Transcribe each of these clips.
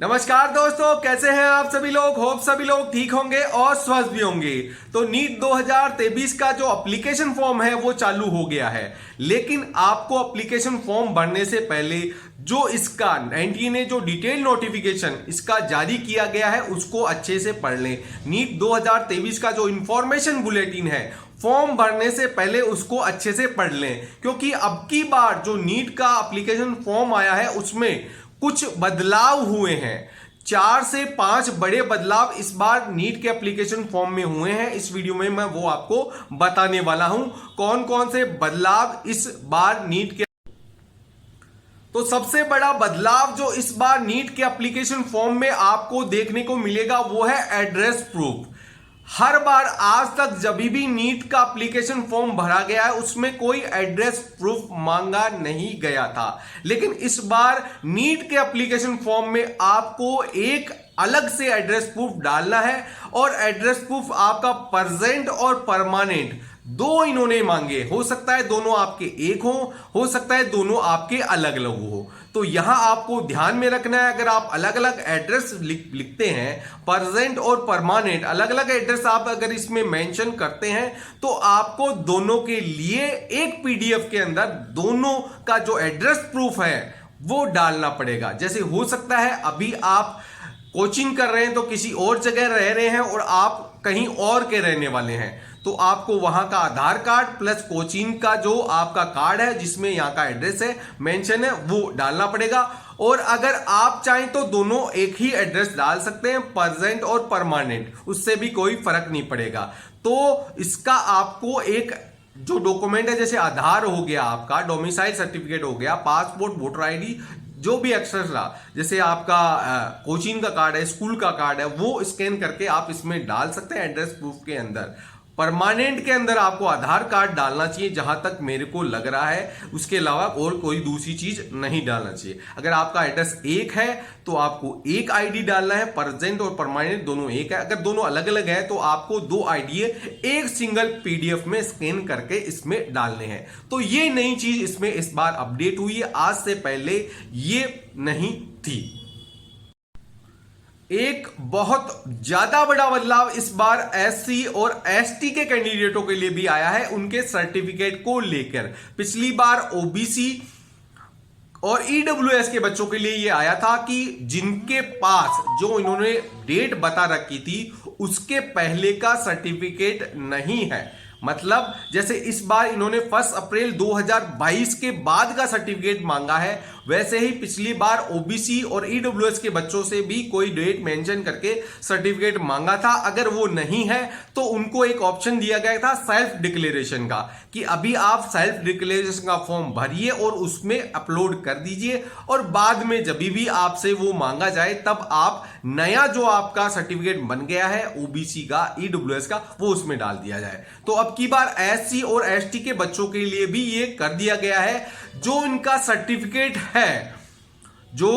नमस्कार दोस्तों, कैसे हैं आप सभी लोग। होप सभी लोग ठीक होंगे और स्वस्थ भी होंगे। तो नीट 2023 का जो एप्लीकेशन फॉर्म है वो चालू हो गया है, लेकिन आपको एप्लीकेशन फॉर्म भरने से पहले जो इसका 19 ने जो डिटेल नोटिफिकेशन इसका जारी किया गया है उसको अच्छे से पढ़ लें। नीट 2023 का जो इंफॉर्मेशन बुलेटिन है फॉर्म भरने से पहले उसको अच्छे से पढ़ लें, क्योंकि अब की बार जो नीट का एप्लीकेशन फॉर्म आया है उसमें कुछ बदलाव हुए हैं। 4 से 5 बड़े बदलाव इस बार नीट के एप्लीकेशन फॉर्म में हुए हैं। इस वीडियो में मैं वो आपको बताने वाला हूं कौन कौन से बदलाव इस बार नीट के। तो सबसे बड़ा बदलाव जो इस बार नीट के एप्लीकेशन फॉर्म में आपको देखने को मिलेगा वो है एड्रेस प्रूफ। हर बार आज तक जब भी नीट का एप्लीकेशन फॉर्म भरा गया है उसमें कोई एड्रेस प्रूफ मांगा नहीं गया था, लेकिन इस बार नीट के एप्लीकेशन फॉर्म में आपको एक अलग से एड्रेस प्रूफ डालना है और एड्रेस प्रूफ आपका प्रेजेंट और परमानेंट दो इन्होंने मांगे। हो सकता है दोनों आपके एक हो सकता है दोनों आपके अलग अलग हो। तो यहां आपको ध्यान में रखना है, अगर आप अलग अलग एड्रेस लिखते हैं, प्रेजेंट और परमानेंट अलग अलग एड्रेस आप अगर इसमें मेंशन करते हैं तो आपको दोनों के लिए एक पीडीएफ के अंदर दोनों का जो एड्रेस प्रूफ है वो डालना पड़ेगा। जैसे हो सकता है अभी आप कोचिंग कर रहे हैं तो किसी और जगह रह रहे हैं और आप कहीं और के रहने वाले हैं, तो आपको वहां का आधार कार्ड प्लस कोचिंग का जो आपका कार्ड है जिसमें यहां का एड्रेस है मेंशन है वो डालना पड़ेगा। और अगर आप चाहें तो दोनों एक ही एड्रेस डाल सकते हैं, प्रेजेंट और परमानेंट, उससे भी कोई फर्क नहीं पड़ेगा। तो इसका आपको एक जो डॉक्यूमेंट है, जैसे आधार हो गया, आपका डोमिसाइल सर्टिफिकेट हो गया, पासपोर्ट, वोटर आईडी, जो भी एक्स्ट्रा जैसे आपका कोचिंग का कार्ड है, स्कूल का कार्ड है, वो स्कैन करके आप इसमें डाल सकते हैं एड्रेस प्रूफ के अंदर। परमानेंट के अंदर आपको आधार कार्ड डालना चाहिए जहां तक मेरे को लग रहा है, उसके अलावा और कोई दूसरी चीज नहीं डालना चाहिए। अगर आपका एड्रेस एक है तो आपको एक आईडी डालना है, प्रेजेंट और परमानेंट दोनों एक है। अगर दोनों अलग अलग है तो आपको दो आईडी एक सिंगल पीडीएफ में स्कैन करके इसमें डालने हैं। तो ये नई चीज इसमें इस बार अपडेट हुई है, आज से पहले ये नहीं थी। एक बहुत ज्यादा बड़ा बदलाव इस बार एससी और एसटी के कैंडिडेटों के लिए भी आया है, उनके सर्टिफिकेट को लेकर। पिछली बार ओबीसी और ईडब्ल्यूएस के बच्चों के लिए यह आया था कि जिनके पास जो इन्होंने डेट बता रखी थी उसके पहले का सर्टिफिकेट नहीं है, मतलब जैसे इस बार इन्होंने 1 अप्रैल 2022 के बाद का सर्टिफिकेट मांगा है, वैसे ही पिछली बार ओबीसी और ईडब्ल्यूएस के बच्चों से भी कोई डेट मेंशन करके सर्टिफिकेट मांगा था। अगर वो नहीं है तो उनको एक ऑप्शन दिया गया था सेल्फ डिक्लेरेशन का, कि अभी आप सेल्फ डिक्लेरेशन का फॉर्म भरिए और उसमें अपलोड कर दीजिए, और बाद में जब भी आपसे वो मांगा जाए तब आप नया जो आपका सर्टिफिकेट बन गया है ओबीसी का, ईडब्ल्यूएस का, वो उसमें डाल दिया जाए। तो अब की बार एससी और एसटी के बच्चों के लिए भी ये कर दिया गया है, जो इनका सर्टिफिकेट है, जो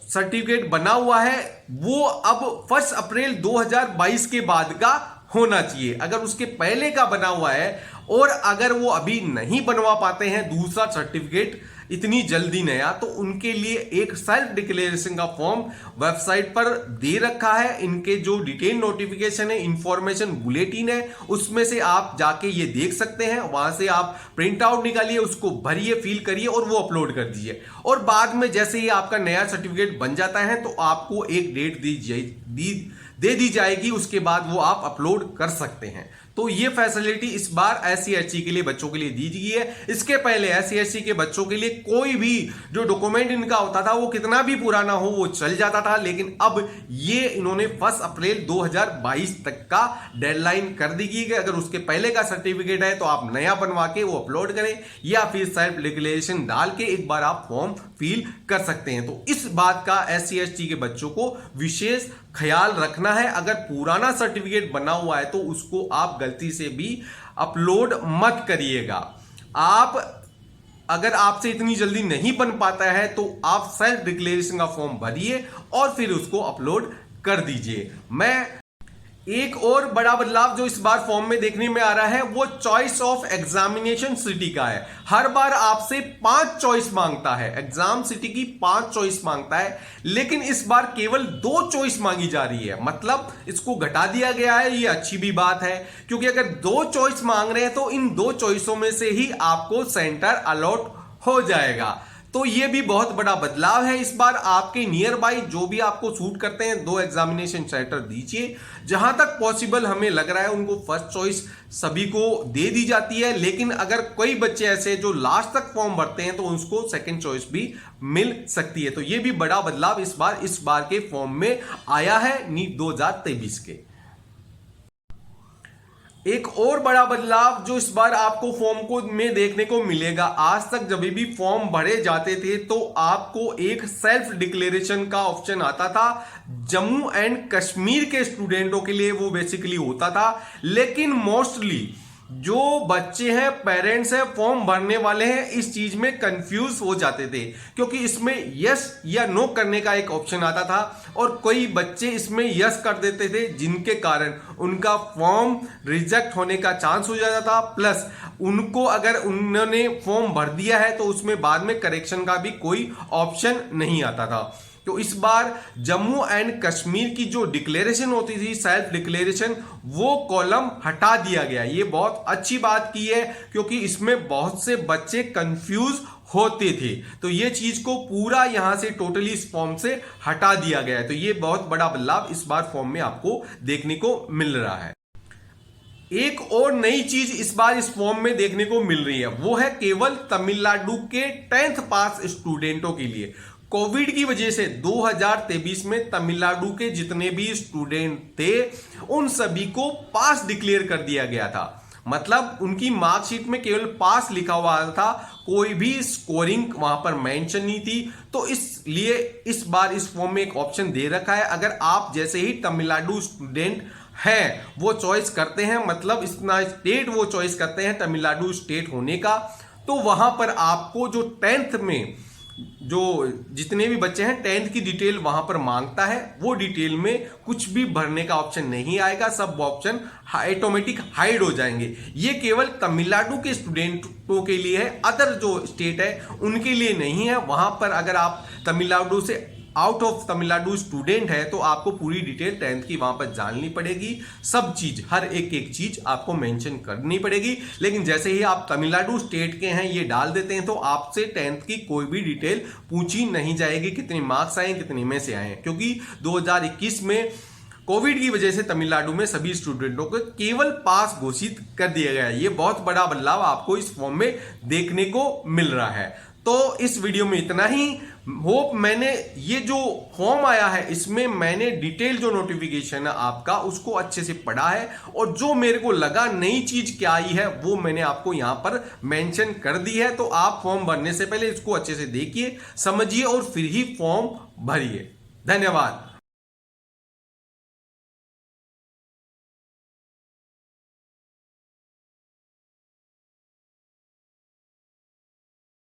सर्टिफिकेट बना हुआ है वो अब 1 अप्रैल 2022 के बाद का होना चाहिए। अगर उसके पहले का बना हुआ है और अगर वो अभी नहीं बनवा पाते हैं दूसरा सर्टिफिकेट इतनी जल्दी नया, तो उनके लिए एक सेल्फ डिक्लेरेशन का फॉर्म वेबसाइट पर दे रखा है। इनके जो डिटेल नोटिफिकेशन है, इंफॉर्मेशन बुलेटिन है, उसमें से आप जाके ये देख सकते हैं। वहां से आप प्रिंट आउट निकालिए, उसको भरिए, फिल करिए और वो अपलोड कर दीजिए। और बाद में जैसे ही आपका नया सर्टिफिकेट बन जाता है तो आपको एक डेट दे दी जाएगी, उसके बाद वो आप अपलोड कर सकते हैं। तो ये फैसिलिटी इस बार एससी एसटी के लिए बच्चों के लिए दी गई है। इसके पहले एससी एसटी के बच्चों के लिए कोई भी जो डॉक्यूमेंट इनका होता था वो कितना भी पुराना हो वो चल जाता था, लेकिन अब ये इन्होंने 1 अप्रैल 2022 तक का डेडलाइन कर दी गई है। अगर उसके पहले का सर्टिफिकेट है तो आप नया बनवा के वो अपलोड करें या फिर सेल्फ डिक्लेरेशन डाल के एक बार आप फॉर्म फिल कर सकते हैं। तो इस बात का एससी एसटी के बच्चों को विशेष ख्याल रखना है। अगर पुराना सर्टिफिकेट बना हुआ है तो उसको आप गलती से भी अपलोड मत करिएगा। आप अगर आपसे इतनी जल्दी नहीं बन पाता है तो आप सेल्फ डिक्लेरेशन का फॉर्म भरिए और फिर उसको अपलोड कर दीजिए। मैं एक और बड़ा बदलाव जो इस बार फॉर्म में देखने में आ रहा है वो चॉइस ऑफ एग्जामिनेशन सिटी का है। हर बार आपसे 5 चॉइस मांगता है, एग्जाम सिटी की 5 चॉइस मांगता है, लेकिन इस बार केवल 2 चॉइस मांगी जा रही है। मतलब इसको घटा दिया गया है। ये अच्छी भी बात है, क्योंकि अगर 2 चॉइस मांग रहे हैं तो इन 2 चॉइसों में से ही आपको सेंटर अलॉट हो जाएगा। तो ये भी बहुत बड़ा बदलाव है। इस बार आपके नियर बाई जो भी आपको सूट करते हैं 2 एग्जामिनेशन सेंटर दीजिए। जहां तक पॉसिबल हमें लग रहा है उनको फर्स्ट चॉइस सभी को दे दी जाती है, लेकिन अगर कोई बच्चे ऐसे जो लास्ट तक फॉर्म भरते हैं तो उसको सेकंड चॉइस भी मिल सकती है। तो ये भी बड़ा बदलाव इस बार के फॉर्म में आया है नीट 2023 के। एक और बड़ा बदलाव जो इस बार आपको फॉर्म को में देखने को मिलेगा, आज तक जब भी फॉर्म भरे जाते थे तो आपको एक सेल्फ डिक्लेरेशन का ऑप्शन आता था। जम्मू एंड कश्मीर के स्टूडेंटों के लिए वो बेसिकली होता था, लेकिन मोस्टली जो बच्चे हैं, पेरेंट्स हैं, फॉर्म भरने वाले हैं, इस चीज में कंफ्यूज हो जाते थे, क्योंकि इसमें यस या नो करने का एक ऑप्शन आता था और कोई बच्चे इसमें यस कर देते थे, जिनके कारण उनका फॉर्म रिजेक्ट होने का चांस हो जाता था। प्लस उनको अगर उन्होंने फॉर्म भर दिया है तो उसमें बाद में करेक्शन का भी कोई ऑप्शन नहीं आता था। तो इस बार जम्मू एंड कश्मीर की जो डिक्लेरेशन होती थी, सेल्फ डिक्लेरेशन, वो कॉलम हटा दिया गया। ये बहुत अच्छी बात की है, क्योंकि इसमें बहुत से बच्चे कंफ्यूज होते थे। तो ये चीज को पूरा यहां से टोटली इस फॉर्म से हटा दिया गया है। तो ये बहुत बड़ा बदलाव इस बार फॉर्म में आपको देखने को मिल रहा है। एक और नई चीज इस बार इस फॉर्म में देखने को मिल रही है, वो है केवल तमिलनाडु के 10th पास स्टूडेंटों के लिए। कोविड की वजह से 2023 में तमिलनाडु के जितने भी स्टूडेंट थे उन सभी को पास डिक्लेयर कर दिया गया था। मतलब उनकी मार्कशीट में केवल पास लिखा हुआ था, कोई भी स्कोरिंग वहां पर मेंशन नहीं थी। तो इसलिए इस बार इस फॉर्म में एक ऑप्शन दे रखा है, अगर आप जैसे ही तमिलनाडु स्टूडेंट हैं वो चॉइस करते हैं, मतलब इतना स्टेट वो चॉइस करते हैं तमिलनाडु स्टेट होने का, तो वहां पर आपको जो 10th में जो जितने भी बच्चे हैं 10th की डिटेल वहां पर मांगता है, वो डिटेल में कुछ भी भरने का ऑप्शन नहीं आएगा, सब ऑप्शन ऑटोमेटिक हाइड हो जाएंगे। ये केवल तमिलनाडु के स्टूडेंटों के लिए है, अदर जो स्टेट है उनके लिए नहीं है। वहां पर अगर आप तमिलनाडु से आउट ऑफ तमिलनाडु स्टूडेंट है तो आपको पूरी डिटेल 10th की वहां पर जाननी पड़ेगी, सब चीज, हर एक चीज आपको मेंशन करनी पड़ेगी। लेकिन जैसे ही आप तमिलनाडु स्टेट के हैं ये डाल देते हैं तो आपसे 10th की कोई भी डिटेल पूछी नहीं जाएगी, कितने मार्क्स आए, कितने में से आए, क्योंकि 2021 में कोविड की वजह से तमिलनाडु में सभी स्टूडेंटों को केवल पास घोषित कर दिया गया है। ये बहुत बड़ा बदलाव आपको इस फॉर्म में देखने को मिल रहा है। तो इस वीडियो में इतना ही। होप मैंने ये जो फॉर्म आया है इसमें मैंने डिटेल जो नोटिफिकेशन है आपका उसको अच्छे से पढ़ा है, और जो मेरे को लगा नई चीज क्या आई है वो मैंने आपको यहां पर मेंशन कर दी है। तो आप फॉर्म भरने से पहले इसको अच्छे से देखिए, समझिए और फिर ही फॉर्म भरिए। धन्यवाद।